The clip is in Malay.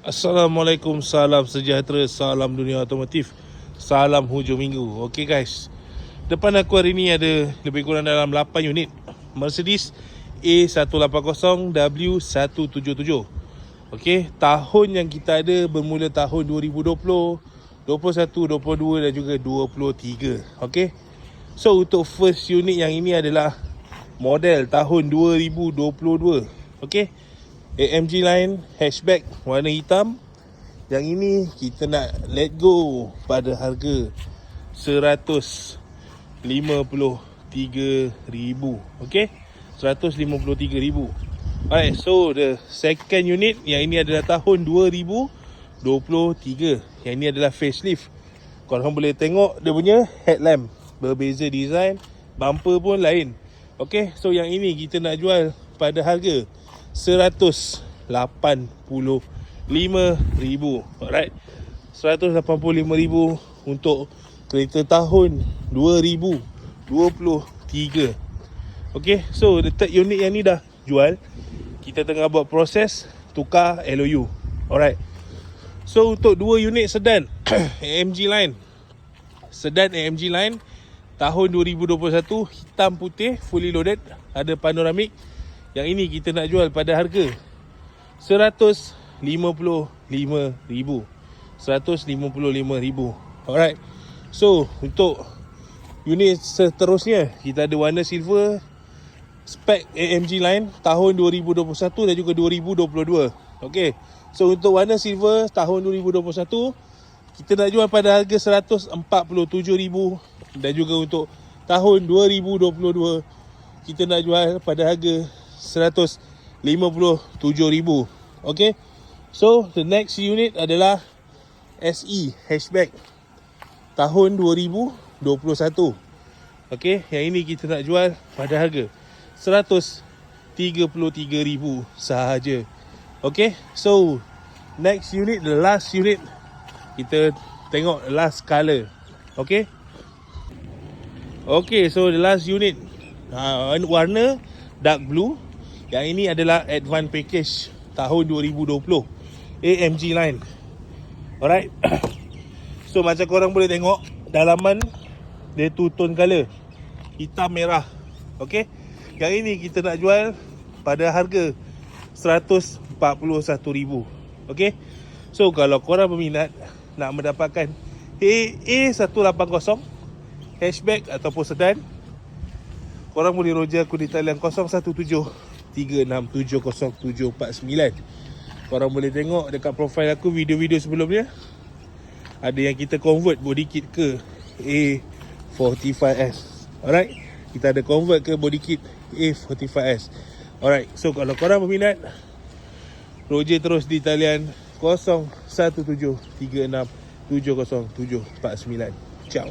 Assalamualaikum, salam sejahtera, salam dunia otomotif, salam hujung minggu. Okey guys, depan aku hari ni ada lebih kurang dalam 8 unit Mercedes A180W177. Okey, tahun yang kita ada bermula tahun 2020, 21, 22 dan juga 23. Okey, so untuk first unit yang ini adalah model tahun 2022. Okey, AMG line hatchback warna hitam. Yang ini kita nak let go pada harga RM153,000. Okay, RM153,000. Alright, so the second unit yang ini adalah tahun 2023. Yang ini adalah facelift. Korang boleh tengok dia punya headlamp berbeza design, bumper pun lain. Okay, so yang ini kita nak jual pada harga RM185,000. Alright, RM185,000 untuk kereta tahun 2023. Okay, so the third unit yang ni dah jual. Kita tengah buat proses tukar LOU. Alright, so untuk dua unit sedan AMG line, sedan AMG line tahun 2021, hitam putih, fully loaded, ada panoramik. Yang ini kita nak jual pada harga RM155,000. RM155,000. Alright, so untuk unit seterusnya kita ada warna silver, spek AMG line tahun 2021 dan juga 2022. Okay, so untuk warna silver tahun 2021 kita nak jual pada harga RM147,000. Dan juga untuk tahun 2022 kita nak jual pada harga RM157,000. Okay, so the next unit adalah SE hatchback tahun 2021. Okay, yang ini kita nak jual pada harga RM133,000 sahaja. Okay, so next unit, the last unit, kita tengok last color. Okay, okay, so the last unit warna dark blue. Yang ini adalah advance package tahun 2020 AMG line. Alright, so macam korang boleh tengok, dalaman dia two tone color, hitam merah. Okay, yang ini kita nak jual pada harga RM141,000. Okay, so kalau korang berminat nak mendapatkan A180 hatchback ataupun sedan, korang boleh roja aku di talian 017-367-0749. Korang boleh tengok dekat profil aku video-video sebelumnya. Ada yang kita convert body kit ke A45S. Alright, kita ada convert ke body kit A45S. Alright, so kalau korang berminat, roja terus di talian 017-367-0749. Ciao.